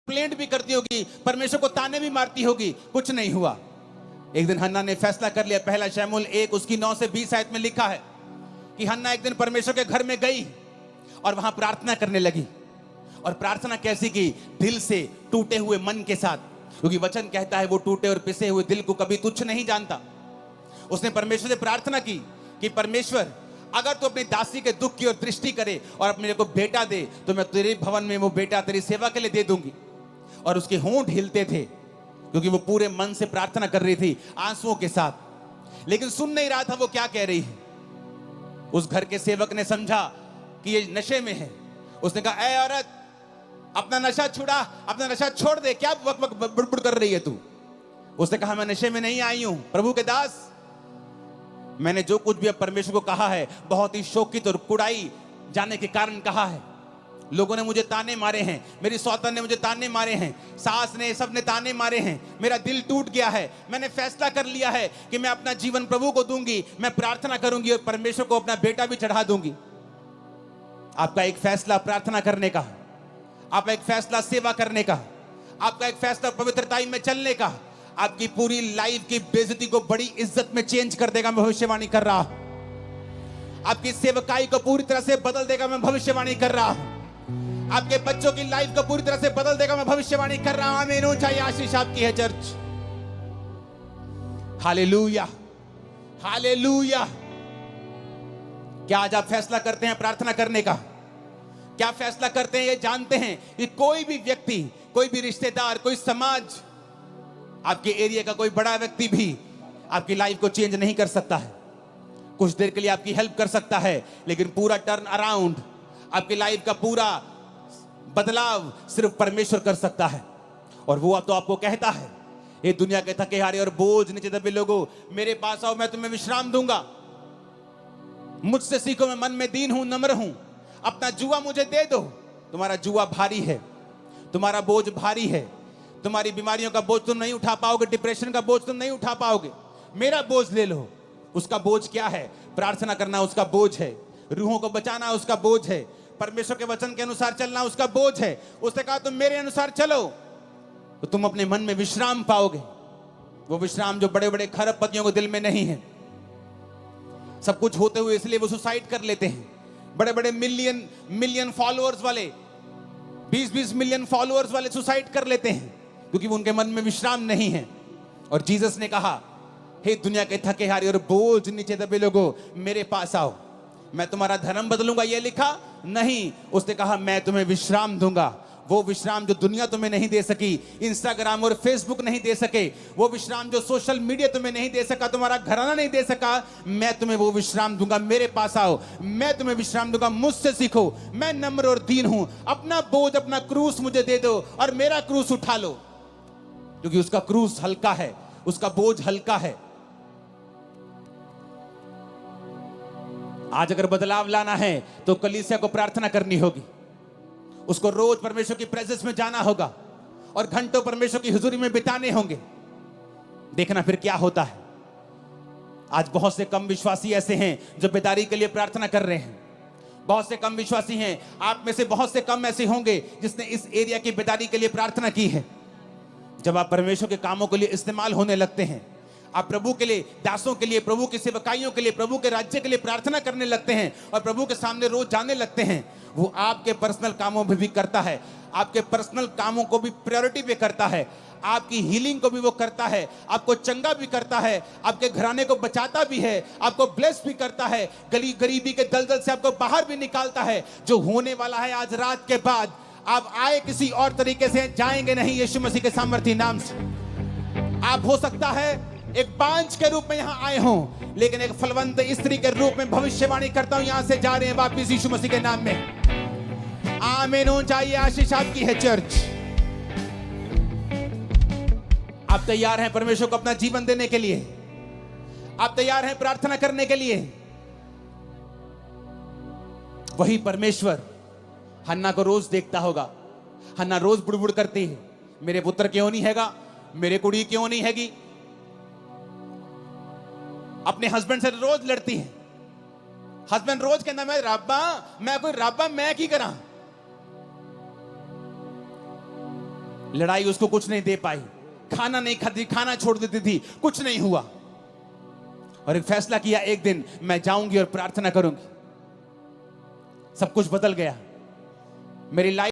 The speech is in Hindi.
कंप्लेंट भी करती होगी, परमेश्वर को ताने भी मारती होगी, कुछ नहीं हुआ। एक दिन हन्ना ने फैसला कर लिया। पहला शमूएल 1 उसकी 9 से 20 आयत में लिखा है कि हन्ना एक दिन परमेश्वर के घर में गई और वहां प्रार्थना करने लगी। और प्रार्थना कैसी की? दिल से, टूटे हुए मन के साथ, क्योंकि वचन कहता है वो टूटे और पिसे हुए दिल को कभी तुच्छ नहीं जानता। उसने परमेश्वर से प्रार्थना की कि परमेश्वर, अगर तू अपनी दासी के दुख की ओर दृष्टि करे और मेरे को बेटा दे, तो मैं तेरे भवन में वो बेटा तेरी सेवा के लिए दे दूंगी। और उसके होंठ हिलते थे, क्योंकि वो पूरे मन से प्रार्थना कर रही थी, आंसुओं के साथ। लेकिन सुन नहीं रहा था वो क्या कह रही है। उस घर के सेवक ने समझा कि ये नशे में है। उसने कहा, ऐ औरत, अपना नशा छुड़ा, अपना नशा छोड़ दे, क्या वक वक बुड़बुड़ कर रही है तू? उसने कहा, मैं नशे में नहीं आई हूं प्रभु के दास, मैंने जो कुछ भी अब परमेश्वर को कहा है बहुत ही शोकित और कुड़ाई जाने के कारण कहा है। लोगों ने मुझे ताने मारे हैं, मेरी सौतन ने मुझे ताने मारे हैं, सास ने, सब ने ताने मारे हैं, मेरा दिल टूट गया है। मैंने फैसला कर लिया है कि मैं अपना जीवन प्रभु को दूंगी, मैं प्रार्थना करूंगी और परमेश्वर को अपना बेटा भी चढ़ा दूंगी। आपका एक फैसला प्रार्थना करने का, आपका एक फैसला सेवा करने का, आपका एक फैसला पवित्रताई में चलने का, आपकी पूरी लाइफ की बेइज्जती को बड़ी इज्जत में चेंज कर देगा। मैं भविष्यवाणी कर रहा हूं। आपकी सेवकाई को पूरी तरह से बदल देगा। मैं भविष्यवाणी कर रहा हूं। आपके बच्चों की लाइफ को पूरी तरह से बदल देगा। मैं भविष्यवाणी कर रहा हूं। आमीन। ऊंचाई आशीष आपकी है चर्च। Hallelujah, hallelujah. क्या आज आप फैसला करते हैं प्रार्थना करने का? क्या फैसला करते हैं ये जानते हैं कि कोई भी व्यक्ति, कोई भी रिश्तेदार, कोई समाज, आपके एरिया का कोई बड़ा व्यक्ति भी आपकी लाइफ को चेंज नहीं कर सकता है। कुछ देर के लिए आपकी हेल्प कर सकता है, लेकिन पूरा टर्न अराउंड, आपकी लाइफ का पूरा बदलाव सिर्फ परमेश्वर कर सकता है। और वो तो आपको कहता है, ये दुनिया के थके हारे और बोझ नीचे दबे लोगों, मेरे पास आओ, मैं तुम्हें विश्राम दूंगा। मुझसे सीखो, मैं मन में दीन हूं, नम्र हूं। अपना जुआ मुझे दे दो। तुम्हारा जुआ भारी है, तुम्हारा बोझ भारी है, तुम्हारी बीमारियों का बोझ तुम नहीं उठा पाओगे, डिप्रेशन का बोझ तुम नहीं उठा पाओगे। मेरा बोझ ले लो। उसका बोझ क्या है? प्रार्थना करना उसका बोझ है, रूहों को बचाना उसका बोझ है, परमेश्वर के वचन के अनुसार चलना उसका बोझ है। उसने कहा, तुम मेरे अनुसार चलो तो तुम अपने मन में विश्राम पाओगे। वो विश्राम जो बड़े बड़े खरबपतियों को दिल में नहीं है। सब कुछ होते हुए इसलिए वो सुसाइड कर लेते हैं। बड़े बड़े मिलियन फॉलोअर्स वाले, 20-20 मिलियन फॉलोअर्स वाले सुसाइड कर लेते हैं, क्योंकि उनके मन में विश्राम नहीं है। और जीसस ने कहा, हे दुनिया के थके हारे और बोझ नीचे दबे लोगों, मेरे पास आओ, मैं तुम्हारा धर्म बदलूंगा। ये लिखा नहीं, उसने कहा मैं तुम्हें विश्राम दूंगा। वो विश्राम जो दुनिया तुम्हें नहीं दे सकी, इंस्टाग्राम और फेसबुक नहीं दे सके, वो विश्राम जो सोशल मीडिया तुम्हें नहीं दे सका, तुम्हारा घराना नहीं दे सका, मैं तुम्हें वो विश्राम दूंगा। मेरे पास आओ, मैं तुम्हें विश्राम दूंगा। मुझसे सीखो, मैं नम्र और दीन हूं। अपना बोझ, अपना क्रूस मुझे दे दो और मेरा क्रूस उठा लो, क्योंकि उसका क्रूस हल्का है, उसका बोझ हल्का है। आज अगर बदलाव लाना है तो कलीसिया को प्रार्थना करनी होगी, उसको रोज परमेश्वर की प्रेजेंस में जाना होगा और घंटों परमेश्वर की हुजूरी में बिताने होंगे। देखना फिर क्या होता है। आज बहुत से कम विश्वासी ऐसे हैं जो बेदारी के लिए प्रार्थना कर रहे हैं। बहुत से कम विश्वासी हैं, आप में से बहुत से कम ऐसे होंगे जिसने इस एरिया की बेदारी के लिए प्रार्थना की है। जब आप परमेश्वर के कामों के लिए इस्तेमाल होने लगते हैं, आप प्रभु के लिए, दासों के लिए, प्रभु की सेवकाइयों के लिए, प्रभु के राज्य के लिए प्रार्थना करने लगते हैं और प्रभु के सामने रोज जाने लगते हैं, वो आपके पर्सनल कामों में भी करता है, आपके पर्सनल कामों को भी प्रायोरिटी पे करता है, आपकी हीलिंग को भी वो करता है, आपको चंगा भी करता है, आपके घराने को बचाता भी है, आपको ब्लेस भी करता है, गरीबी के दलदल से आपको बाहर भी निकालता है। जो होने वाला है आज रात के बाद, आप आए किसी और तरीके से, जाएंगे नहीं यीशु मसीह के सामर्थी नाम से। आप हो सकता है एक बांझ के रूप में यहां आए हों, लेकिन एक फलवंत स्त्री के रूप में भविष्यवाणी करता हूं, यहां से जा रहे हैं वापिस यीशु मसीह के नाम में। आमीन। चाहिए आशीष आपकी है चर्च। आप तैयार हैं परमेश्वर को अपना जीवन देने के लिए? आप तैयार हैं प्रार्थना करने के लिए? वही परमेश्वर हन्ना को रोज देखता होगा। हन्ना रोज बुड़बुड़ करती है, मेरे पुत्र क्यों नहीं हैगा, मेरे कुड़ी क्यों नहीं हैगी। अपने हस्बैंड से रोज लड़ती है। हस्बैंड रोज कहना, मैं रब्बा, मैं कोई रब्बा मैं की करा। लड़ाई उसको कुछ नहीं दे पाई, खाना नहीं खाती, खाना छोड़ देती थी, कुछ नहीं हुआ। और एक फैसला किया, एक दिन मैं जाऊंगी और प्रार्थना करूंगी। सब कुछ बदल गया। मेरी लाइफ